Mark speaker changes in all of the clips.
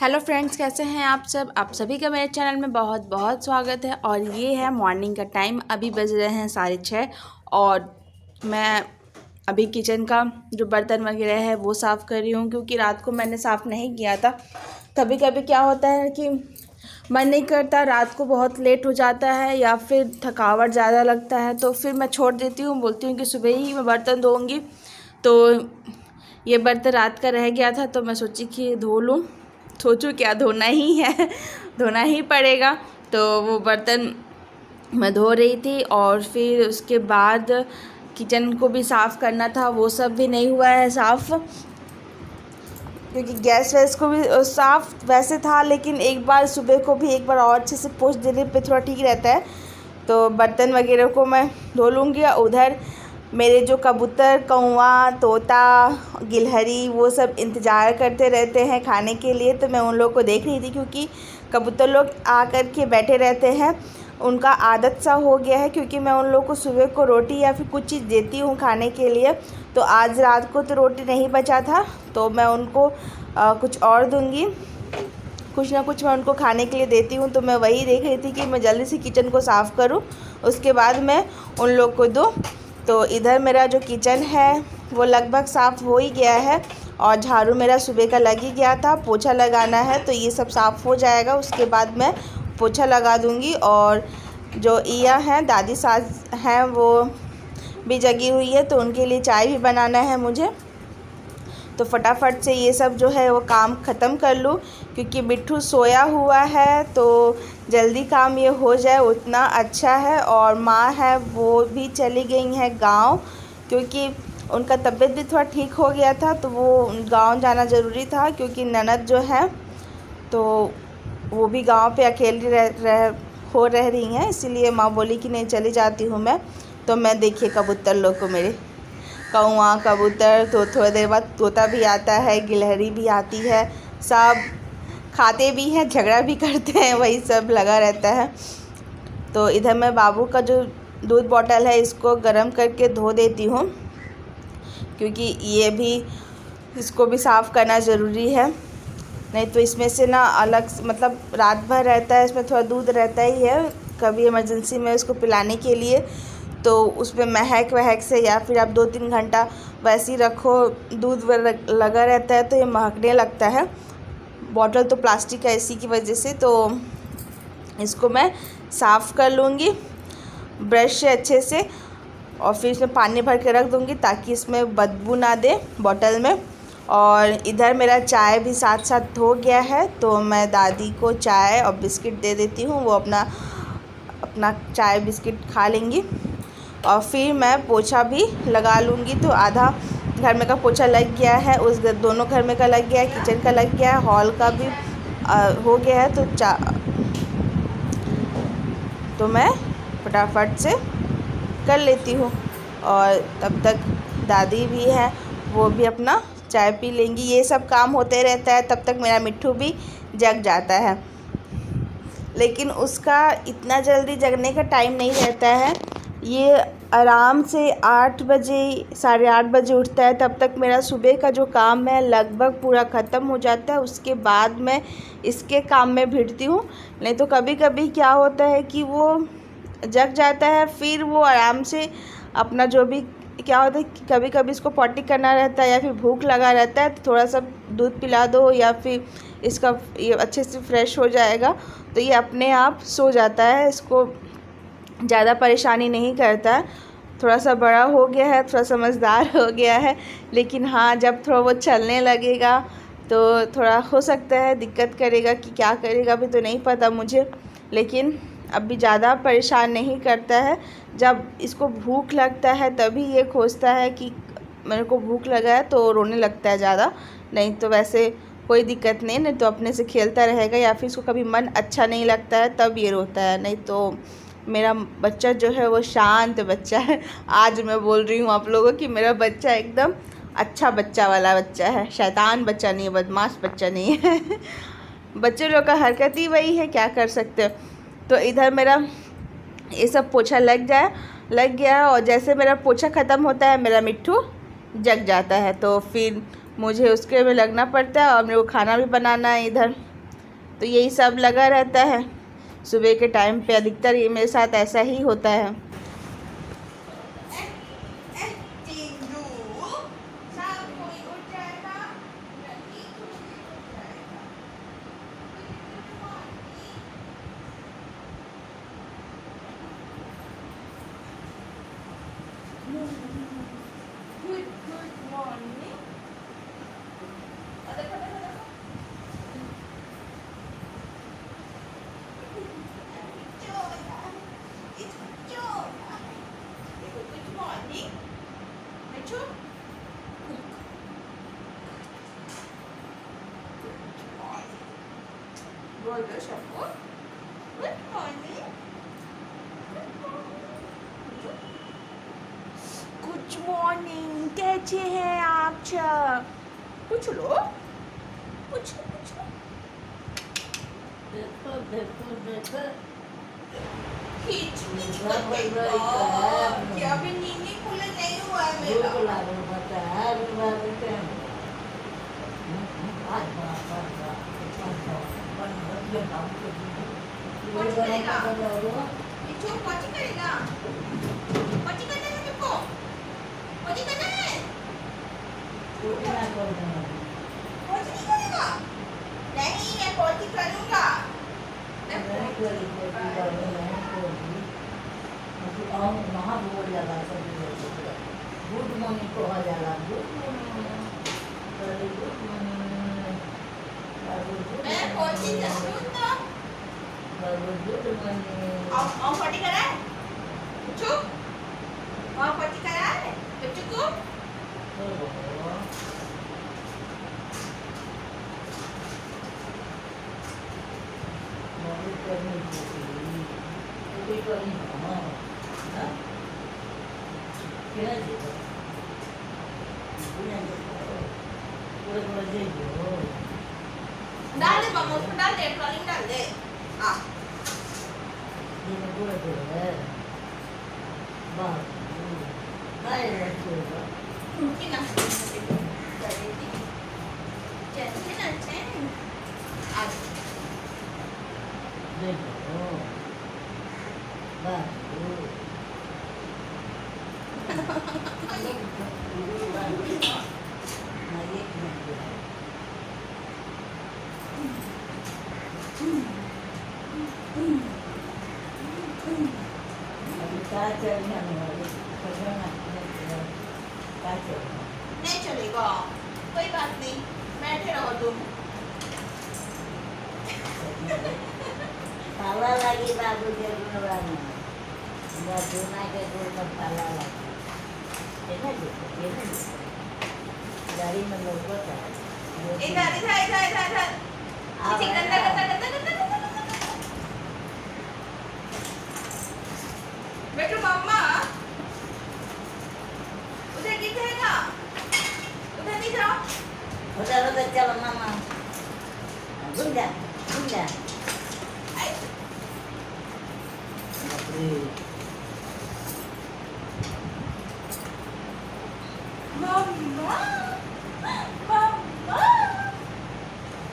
Speaker 1: Hello friends, कैसे हैं आप सब। आप सभी का मेरे चैनल में बहुत बहुत स्वागत है। और ये है मॉर्निंग का टाइम, अभी बज रहे हैं 6:30 और मैं अभी किचन का जो बर्तन वगैरह है वो साफ़ कर रही हूँ, क्योंकि रात को मैंने साफ़ नहीं किया था। कभी कभी क्या होता है कि मन नहीं करता, रात को बहुत लेट हो जाता है या फिर थकावट ज़्यादा लगता है, तो फिर मैं छोड़ देती हूँ, बोलती हूँ कि सुबह ही मैं बर्तन धोऊँगी। तो ये बर्तन रात का रह गया था तो मैं सोची कि धो लूँ, सोचूं क्या धोना ही है धोना ही पड़ेगा। तो वो बर्तन मैं धो रही थी और फिर उसके बाद किचन को भी साफ़ करना था, वो सब भी नहीं हुआ है साफ़, क्योंकि गैस वैस को भी साफ़ वैसे था, लेकिन एक बार सुबह को भी एक बार और अच्छे से पोंछ देने पे थोड़ा ठीक रहता है। तो बर्तन वगैरह को मैं धो लूँगी। उधर मेरे जो कबूतर, कौवा, तोता, गिलहरी वो सब इंतज़ार करते रहते हैं खाने के लिए, तो मैं उन लोग को देख रही थी, क्योंकि कबूतर लोग आकर के बैठे रहते हैं, उनका आदत सा हो गया है। क्योंकि मैं उन लोग को सुबह को रोटी या फिर कुछ चीज़ देती हूँ खाने के लिए, तो आज रात को तो रोटी नहीं बचा था, तो मैं उनको कुछ और दूँगी, कुछ ना कुछ मैं उनको खाने के लिए देती हूँ। तो मैं वही देख रही थी कि मैं जल्दी से किचन को साफ़ करूँ, उसके बाद मैं उन लोग को दूँ। तो इधर मेरा जो किचन है वो लगभग साफ़ हो ही गया है, और झाड़ू मेरा सुबह का लग ही गया था। पोछा लगाना है, तो ये सब साफ़ हो जाएगा, उसके बाद मैं पोछा लगा दूँगी। और जो ईया हैं, दादी सास हैं, वो भी जगी हुई है, तो उनके लिए चाय भी बनाना है मुझे। तो फटाफट से ये सब जो है वो काम ख़त्म कर लूँ, क्योंकि बिट्ठू सोया हुआ है, तो जल्दी काम ये हो जाए उतना अच्छा है। और माँ है वो भी चली गई हैं गांव, क्योंकि उनका तबीयत भी थोड़ा ठीक हो गया था, तो वो गांव जाना ज़रूरी था, क्योंकि ननद जो है तो वो भी गांव पे अकेली रह रही हैं, इसीलिए माँ बोली कि नहीं चली जाती हूँ मैं। तो मैं देखिए कबूतर लोग को, मेरे कौवा, कबूतर, तो थोड़ी देर बाद तोता भी आता है, गिलहरी भी आती है, सब खाते भी हैं, झगड़ा भी करते हैं, वही सब लगा रहता है। तो इधर मैं बाबू का जो दूध बॉटल है इसको गर्म करके धो देती हूँ, क्योंकि ये भी इसको भी साफ़ करना ज़रूरी है, नहीं तो इसमें से ना अलग मतलब रात भर रहता है, इसमें थोड़ा दूध रहता ही है, कभी इमरजेंसी में उसको पिलाने के लिए, तो उसमें महक वहक से, या फिर आप 2-3 घंटा वैसे ही रखो, दूध लगा रहता है तो ये महकने लगता है। बॉटल तो प्लास्टिक है, इसी की वजह से। तो इसको मैं साफ़ कर लूँगी ब्रश से अच्छे से, और फिर इसमें पानी भर के रख दूँगी, ताकि इसमें बदबू ना दे बॉटल में। और इधर मेरा चाय भी साथ साथ हो गया है, तो मैं दादी को चाय और बिस्किट दे देती हूँ, वो अपना चाय बिस्किट खा लेंगी। और फिर मैं पोछा भी लगा लूँगी। तो आधा घर में का पोछा लग गया है, उस दोनों घर में का लग गया है, किचन का लग गया है, हॉल का भी हो गया है। तो मैं फटाफट से कर लेती हूँ, और तब तक दादी भी है, वो भी अपना चाय पी लेंगी। ये सब काम होते रहता है, तब तक मेरा मिट्ठू भी जग जाता है, लेकिन उसका इतना जल्दी जगने का टाइम नहीं रहता है। ये आराम से 8 बजे, 8:30 बजे उठता है, तब तक मेरा सुबह का जो काम है लगभग पूरा ख़त्म हो जाता है, उसके बाद मैं इसके काम में भिड़ती हूँ। नहीं तो कभी कभी क्या होता है कि वो जग जाता है, फिर वो आराम से अपना जो भी क्या होता है कि कभी कभी इसको पॉटी करना रहता है, या फिर भूख लगा रहता है, तो थोड़ा सा दूध पिला दो, या फिर इसका ये अच्छे से फ्रेश हो जाएगा, तो ये अपने आप सो जाता है, इसको ज़्यादा परेशानी नहीं करता है। थोड़ा सा बड़ा हो गया है, थोड़ा समझदार हो गया है, लेकिन हाँ जब थोड़ा वो चलने लगेगा तो थोड़ा हो सकता है दिक्कत करेगा, कि क्या करेगा अभी तो नहीं पता मुझे, लेकिन अभी ज़्यादा परेशान नहीं करता है। जब इसको भूख लगता है तभी ये खोजता है कि मेरे को भूख लगा है, तो रोने लगता है ज़्यादा, नहीं तो वैसे कोई दिक्कत नहीं तो अपने से खेलता रहेगा, या फिर इसको कभी मन अच्छा नहीं लगता है तब ये रोता है। नहीं तो मेरा बच्चा जो है वो शांत बच्चा है। आज मैं बोल रही हूँ आप लोगों कि मेरा बच्चा एकदम अच्छा बच्चा वाला बच्चा है, शैतान बच्चा नहीं है, बदमाश बच्चा नहीं है बच्चे लोग का हरकत ही वही है, क्या कर सकते हो। तो इधर मेरा ये सब पोछा लग गया है, और जैसे मेरा पोछा ख़त्म होता है मेरा मिट्ठू जग जाता है, तो फिर मुझे उसके में लगना पड़ता है, और मेरे को खाना भी बनाना है इधर। तो यही सब लगा रहता है सुबह के टाइम पे। अधिकतर ये मेरे साथ ऐसा ही होता है। बोल दो सबको गुड मॉर्निंग। गुड मॉर्निंग, कैसे हैं आप सब? पूछ लो, पूछो पूछो।
Speaker 2: देखो देखो देखो
Speaker 1: क्या भी नीनी खुले नहीं हुआ है मेरा। पोची करेगा? मिठू पोची करेगा? पोची करना है तुमको? पोची करना है? पोची नहीं करेगा? नहीं, मैं पोची करूँगा।
Speaker 2: गुड मॉर्निंग को आ जाला। Good morning, good morning.
Speaker 1: मैं पोची करूँ तो
Speaker 2: गुड मॉर्निंग।
Speaker 1: और पोची करा है? मिठू, और पोची करा है? बच्चों को? डाल दे मामा, उसमें डाल दे, ट्रॉली में डाल दे। हाँ उनकी ना चैन ना चैन आ नहीं चलेगा, कोई बात नहीं, बैठे रहो तुम।
Speaker 2: पाला लगी बाबू के गुणवानी जुना के गुण में पाला लगी गाड़ी में लोग होता है
Speaker 1: इधर इधर इधर इधर इधर ठीक गंदा गंदा गंदा गंदा बैठो मम्मा, उधर दिख जाएगा, उधर नहीं जाओ।
Speaker 2: उधर चलो मामा घूम जा घूम जा।
Speaker 1: मम्मा मम्मा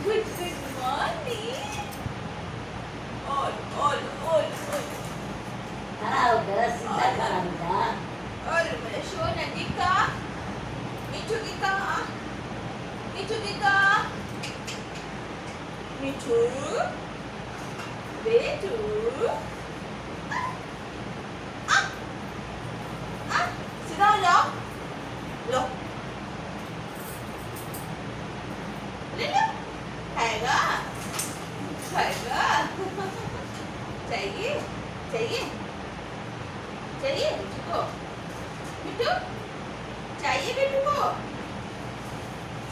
Speaker 1: गुड मॉर्निंग। ओल
Speaker 2: खड़ा होकर सीधा खड़ा होगा।
Speaker 1: और मेरे सोना जी का मिठू जी का मिठू जी का मिठू बेटू सीधा हो जाओ। लो ले लो, खाएगा खाएगा चाहिए चाहिए चाहिए मिठू को, मिठू चाहिए मिठू को,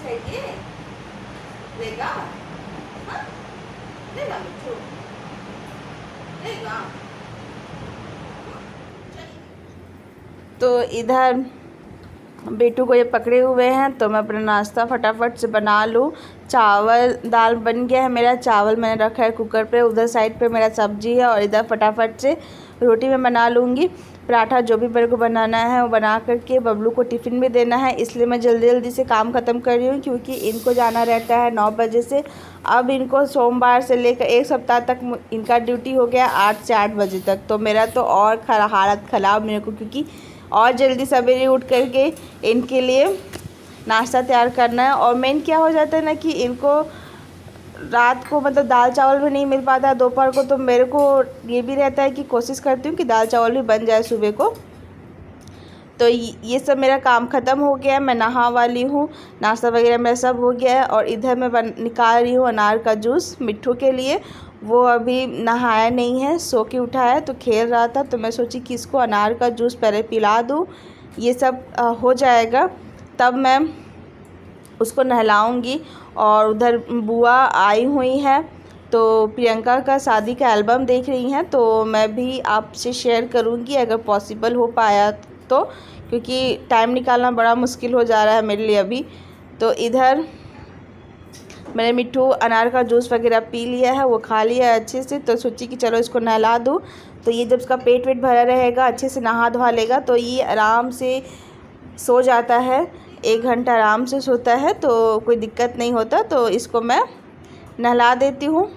Speaker 1: चाहिए लेगा? हाँ लेगा मिठू लेगा। तो इधर बेटू को ये पकड़े हुए हैं, तो मैं अपना नाश्ता फटाफट से बना लूँ। चावल दाल बन गया है मेरा, चावल मैंने रखा है कुकर पे, उधर साइड पे मेरा सब्जी है और इधर फटाफट से रोटी मैं बना लूँगी। पराठा जो भी मेरे को बनाना है वो बना करके बबलू को टिफ़िन में देना है, इसलिए मैं जल्दी जल्दी से काम ख़त्म कर रही हूँ क्योंकि इनको जाना रहता है 9 बजे से। अब इनको सोमवार से लेकर 1 सप्ताह तक इनका ड्यूटी हो गया 8 से 8 बजे तक। तो मेरा तो और हालत ख़राब मेरे को, क्योंकि और जल्दी सवेरे उठ करके इनके लिए नाश्ता तैयार करना है। और मेन क्या हो जाता है ना कि इनको रात को मतलब दाल चावल भी नहीं मिल पाता है दोपहर को, तो मेरे को ये भी रहता है कि कोशिश करती हूँ कि दाल चावल भी बन जाए सुबह को। तो ये सब मेरा काम ख़त्म हो गया है, मैं नहा वाली हूँ, नाश्ता वगैरह मेरा सब हो गया है। और इधर मैं निकाल रही हूँ अनार का जूस मिट्ठू के लिए। वो अभी नहाया नहीं है, सो के उठा है तो खेल रहा था, तो मैं सोची कि इसको अनार का जूस पहले पिला दूँ, ये सब हो जाएगा तब मैं उसको नहलाऊंगी। और उधर बुआ आई हुई है तो प्रियंका का शादी का एल्बम देख रही हैं, तो मैं भी आपसे शेयर करूंगी अगर पॉसिबल हो पाया तो, क्योंकि टाइम निकालना बड़ा मुश्किल हो जा रहा है मेरे लिए अभी। तो इधर मैंने मिट्ठू अनार का जूस वगैरह पी लिया है, वो खा लिया है अच्छे से, तो सोची कि चलो इसको नहला दूँ। तो ये जब इसका पेट वेट भरा रहेगा, अच्छे से नहा धोवा लेगा, तो ये आराम से सो जाता है, 1 घंटा आराम से सोता है, तो कोई दिक्कत नहीं होता। तो इसको मैं नहला देती हूँ।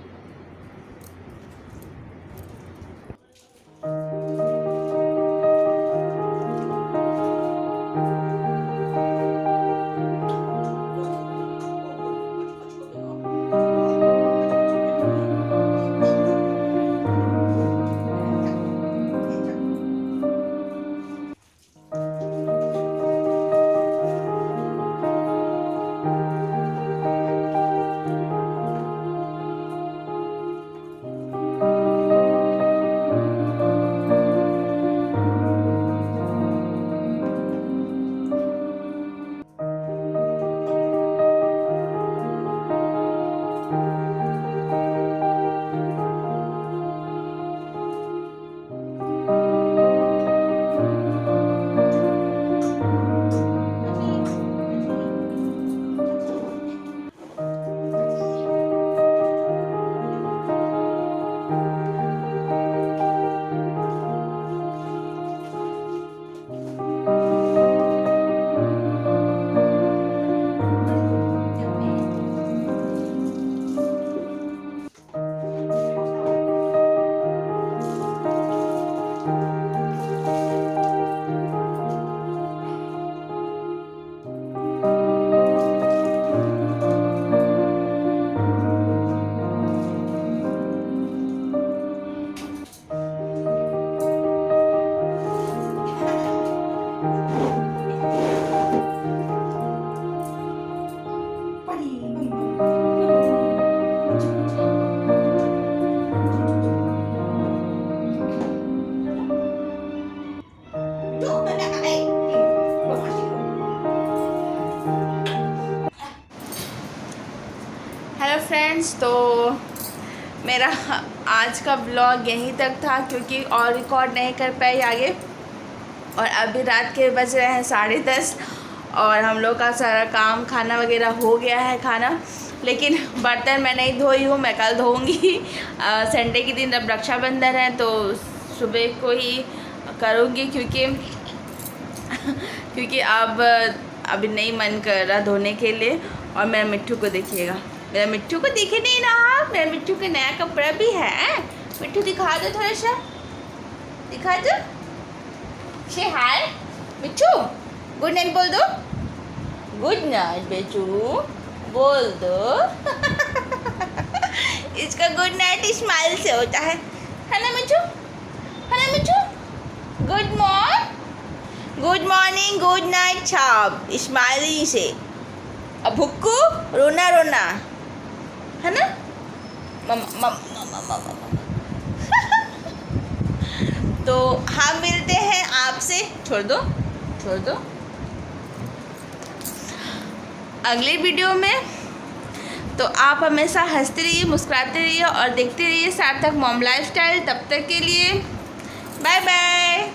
Speaker 1: हेलो फ्रेंड्स, तो मेरा आज का ब्लॉग यहीं तक था क्योंकि और रिकॉर्ड नहीं कर पाई आगे। और अभी रात के बज रहे हैं 10:30 और हम लोग का सारा काम खाना वगैरह हो गया है खाना, लेकिन बर्तन मैं नहीं धोई हूँ, मैं कल धोऊंगी। संडे के दिन अब रक्षाबंधन है तो सुबह को ही करूँगी क्योंकि अब अभी नहीं मन कर रहा धोने के लिए। और मेरा मिट्ठू को देखिएगा, मेरा मिट्ठू को दिखे नहीं ना आप, मेरा मिट्ठू का नया कपड़ा भी है। मिट्ठू दिखा दो, थोड़ा सा दिखा दो, से हाय मिट्ठू, गुड नाइट बोल दो, गुड नाइट बेचू बोल दो। इसका गुड नाइट स्माइल से होता है ना मिट्ठू, है ना मिट्ठू? गुड मॉर्निंग गुड नाइट छाप स्माइली से। अब भुक्कू रोना रोना है ना मम्मा। तो हम मिलते हैं आपसे, छोड़ दो अगले वीडियो में। तो आप हमेशा हंसते रहिए, मुस्कुराते रहिए और देखते रहिए सार्थक मॉम लाइफस्टाइल। तब तक के लिए बाय बाय।